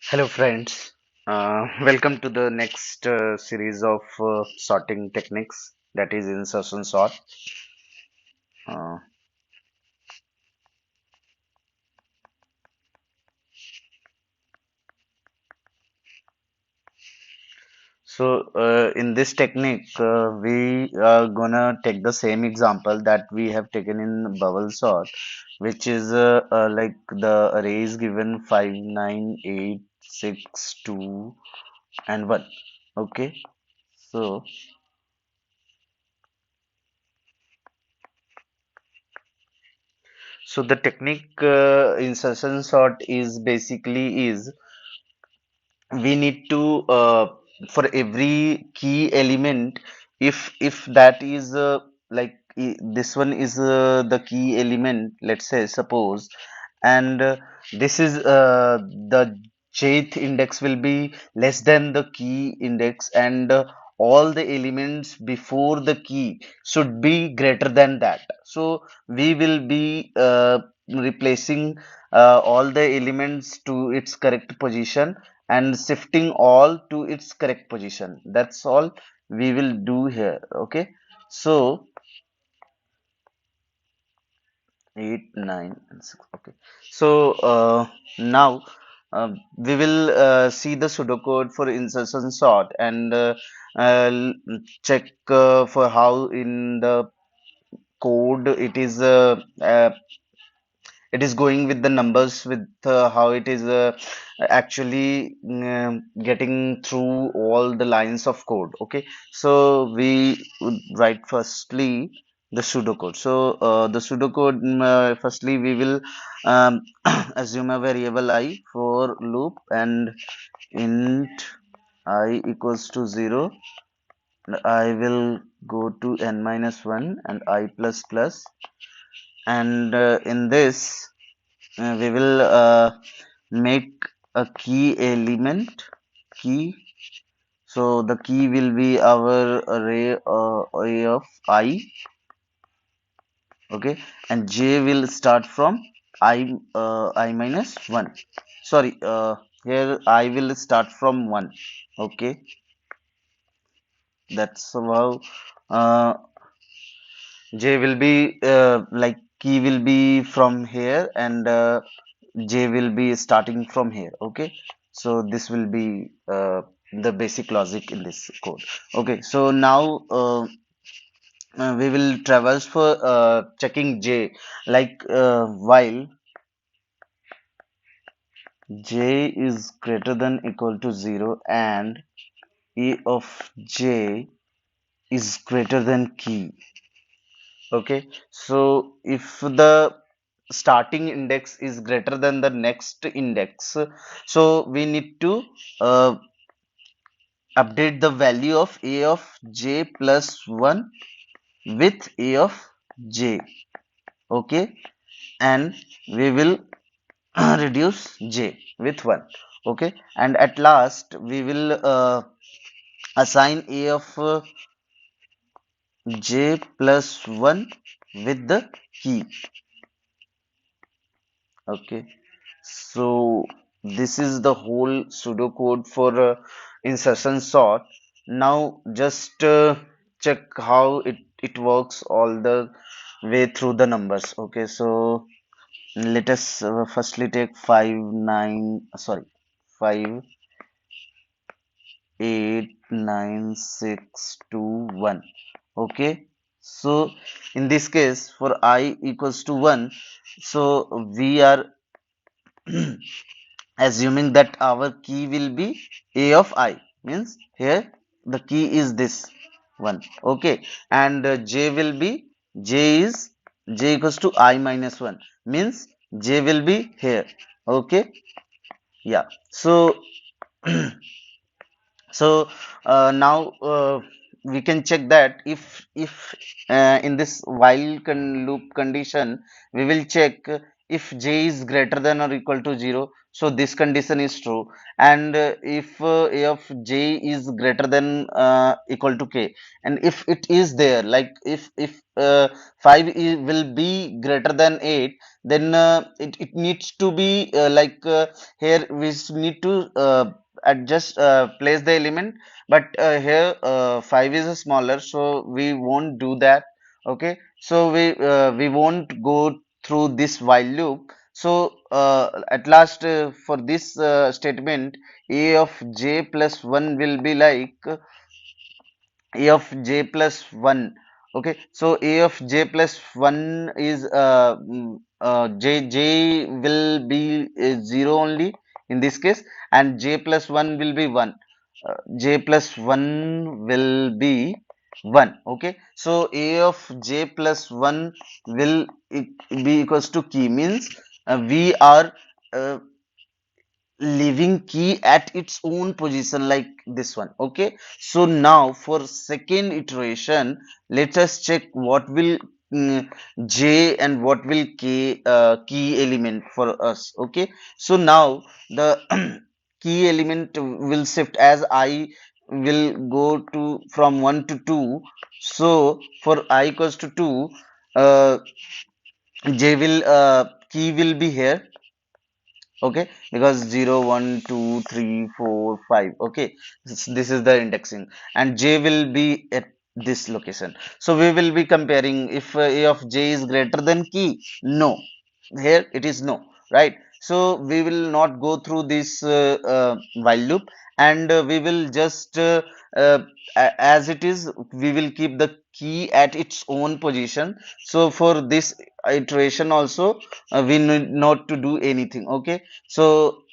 Hello, friends. Welcome to the next series of sorting techniques, that is insertion sort. Uh, in this technique, we are gonna take the same example that we have taken in bubble sort, which is like the array is given 5, 9, 8, 6, 2, and 1. Okay, so the technique insertion sort is basically is we need to for every key element, if that is like this one is the key element, let's say, suppose, and this is the jth index will be less than the key index, and all the elements before the key should be greater than that. So we will be replacing all the elements to its correct position and shifting all to its correct position. That's all we will do here. Okay, so 8, 9, and 6. Okay, so now we will see the pseudocode for insertion sort, and check for how in the code it is going with the numbers, with how it is actually getting through all the lines of code. Okay, so we would write firstly the pseudocode. So the pseudocode, firstly we will assume a variable I for loop, and int I equals to 0, and I will go to n minus 1 and I plus plus, and in this we will make a key element key. So the key will be our array of I. Okay, and j will start from I minus 1. Sorry, here I will start from 1. Okay, that's how uh, j will be like key will be from here, and j will be starting from here. Okay, so this will be the basic logic in this code. Okay, so now we will traverse for checking j, like while j is greater than equal to 0 and e of j is greater than key. Okay, so if the starting index is greater than the next index, so we need to uh, update the value of a of j plus 1 with a of j. Okay, and we will reduce j with 1. Okay, and at last we will assign a of j plus 1 with the key. Okay, so this is the whole pseudocode for insertion sort. Now just check how it works all the way through the numbers. Okay, so let us firstly take 5, 9, sorry, 5, 8, 9, 6, 2, 1. Okay, so in this case, for I equals to 1, so we are assuming that our key will be a of I, means here the key is this one. Okay, and j will be, j equals to I minus 1, means j will be here. Okay, yeah, so so now we can check that if in this while loop condition, we will check if j is greater than or equal to 0. So this condition is true, and if a of j is greater than equal to k, and if it is there, like if 5 will be greater than 8, then it needs to be here we need to adjust place the element, but here 5 is smaller, so we won't do that. Okay, so we won't go through this while loop. So at last for this statement, a of j plus 1 will be like a of j plus 1. Okay, so a of j plus 1 is j will be 0 only in this case, and j plus 1 will be 1. J plus 1 will be 1. Okay, so a of j plus 1 will be equals to key, means we are uh, leaving key at its own position like this one. Okay, so now for second iteration, let us check what will j and what will k key element for us. Okay, so now the key element will shift as I will go to from 1 to 2. So for I equals to 2, uh, j will key will be here. Okay, because 0, 1, 2, 3, 4, 5. Okay, this is the indexing, and j will be at this location. So we will be comparing if a of j is greater than key. No, here it is no, right? So we will not go through this while loop, and we will just uh, as it is, we will keep the key at its own position. So for this iteration also, we need not to do anything. Okay, so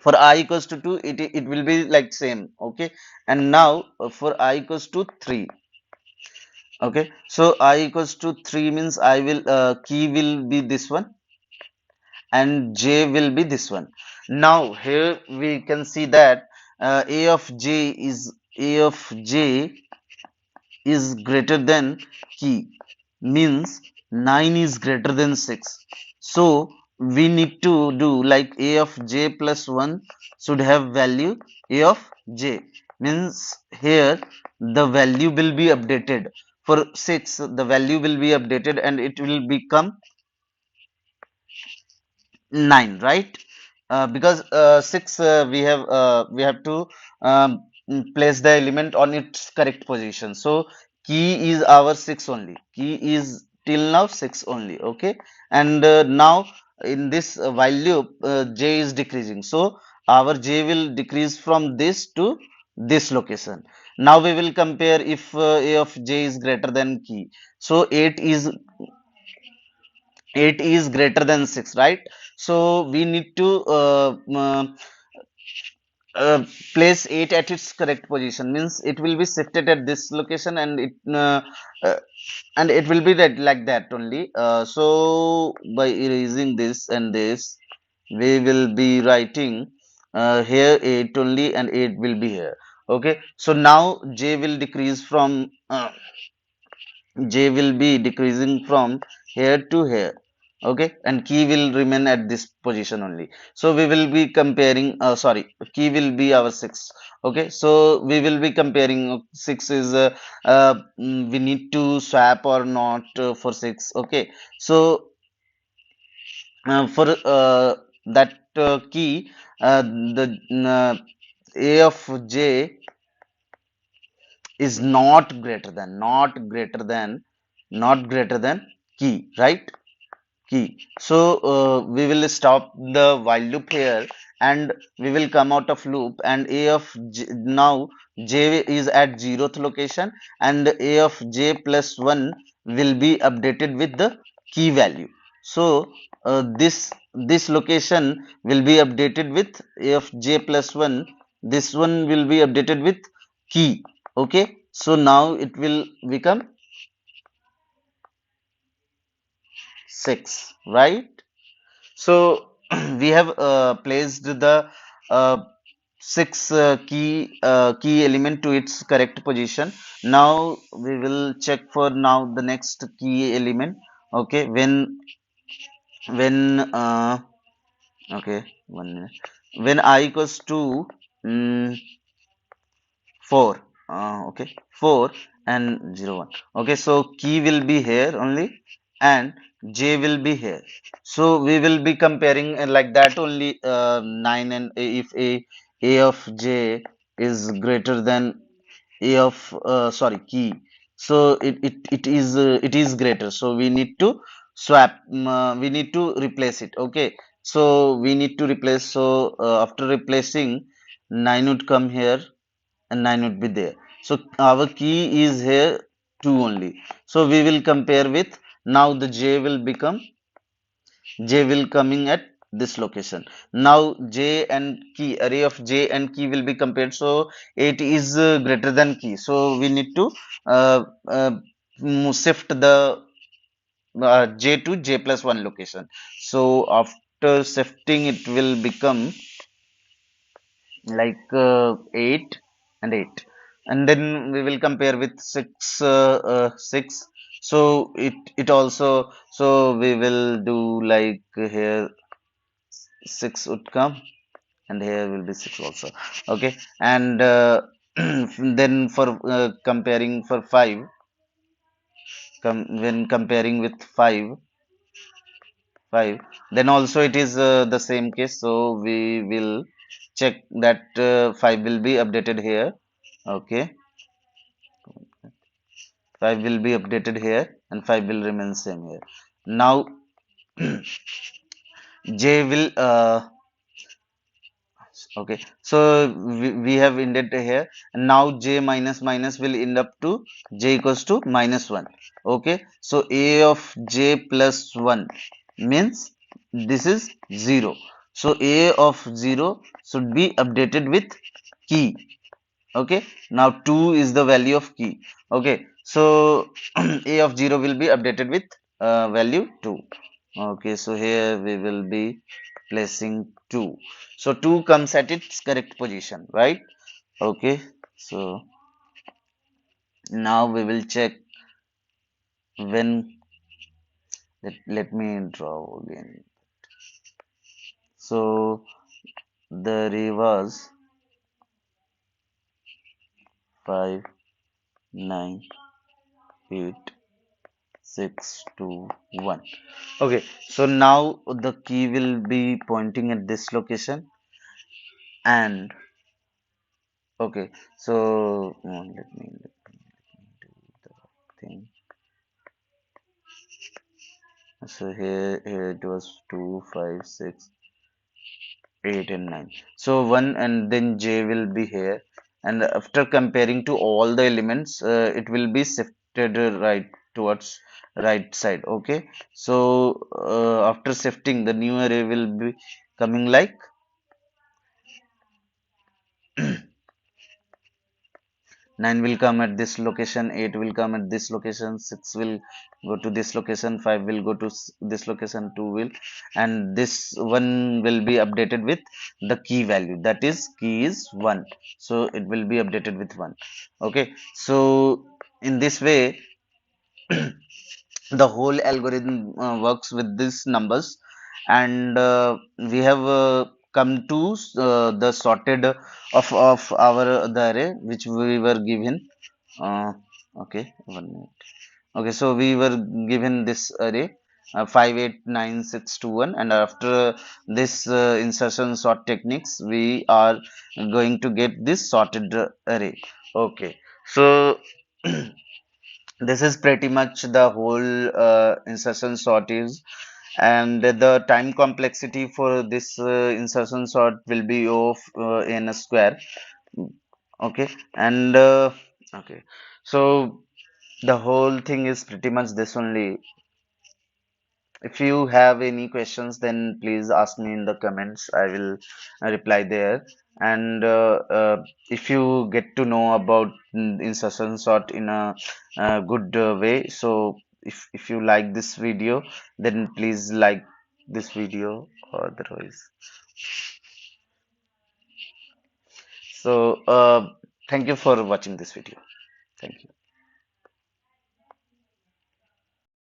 for I equals to 2, it will be like same. Okay, and now for I equals to 3. Okay, so I equals to 3 means I will key will be this one, and j will be this one. Now here we can see that a of j is greater than key, means 9 is greater than 6. So we need to do like a of j plus 1 should have value a of j, means here the value will be updated. For 6 the value will be updated and it will become 9, right? Because 6 we have to place the element on its correct position. So key is our 6 only. Key is till now 6 only. Okay, and now in this while loop, j is decreasing. So our j will decrease from this to this location. Now we will compare if a of j is greater than key. So 8 is greater than 6, right? So we need to place 8 at its correct position, means it will be shifted at this location, uh, and it will be that like that only. So by erasing this and this, we will be writing here 8 only, and 8 will be here. Okay, so now j will decrease from j will be decreasing from here to here. Okay, and key will remain at this position only. So we will be comparing sorry, key will be our 6. Okay, so we will be comparing 6 is we need to swap or not for 6. Okay, so for that key, the uh, a of j is not greater than key, right? Key. So we will stop the while loop here, and we will come out of loop, and a of j, now j is at 0th location, and a of j plus 1 will be updated with the key value. So this location will be updated with a of j plus 1. This one will be updated with key. Okay, so now it will become 6, right? So we have placed the uh, 6 key element to its correct position. Now we will check for now the next key element. Okay, when okay, 1 minute. When I equals to mm 4, okay, 4 and 0, 1. Okay, so key will be here only, and J will be here. So we will be comparing like that only 9 and if A of J is greater than A of sorry key. So it is greater. So we need to swap we need to replace it. Okay. So we need to replace. So after replacing 9 would come here and 9 would be there. So our key is here 2 only. So we will compare with now the J will become J will coming at this location. Now J and key array of J and key will be compared. So 8 is greater than key. So we need to uh, uh, shift the J to J plus 1 location. So after shifting it will become like 8 and 8, and then we will compare with 6 6. So it also, so we will do like here 6 would come and here will be 6 also. Okay, and then for comparing for 5, when comparing with 5, then also it is the same case. So we will check that 5 will be updated here. Okay, 5 will be updated here and 5 will remain same here. Now J will okay, so we have ended here, and now J minus minus will end up to J equals to minus 1. Okay, so A of J plus 1 means this is 0. So A of 0 should be updated with key. Okay, now 2 is the value of key. Okay, so A of 0 will be updated with value 2. Okay, so here we will be placing 2. So 2 comes at its correct position, right? Okay, so now we will check when, let me draw again. So the array was 5 9 8 6 2 1. Okay, so now the key will be pointing at this location, and okay, so let me do the thing. So here it was 2 5 6 8 and 9. So 1 and then J will be here, and after comparing to all the elements, it will be shifted right towards right side. Okay, so after shifting, the new array will be coming like 9 will come at this location, 8 will come at this location, 6 will go to this location, 5 will go to this location, 2 will, and this one will be updated with the key value, that is key is 1. So it will be updated with 1. Okay, so in this way the whole algorithm works with these numbers, and we have come to the sorted of our the array which we were given. Okay, 1 minute. Okay, so we were given this array 5 8 9 6 2 1, and after this insertion sort techniques we are going to get this sorted array. Okay, so this is pretty much the whole insertion sort is, and the time complexity for this insertion sort will be of n square. Okay, and okay, so the whole thing is pretty much this only. If you have any questions, then please ask me in the comments. I will reply there. And if you get to know about insertion sort in a, good way, so if you like this video, then please like this video. Otherwise, so thank you for watching this video. Thank you.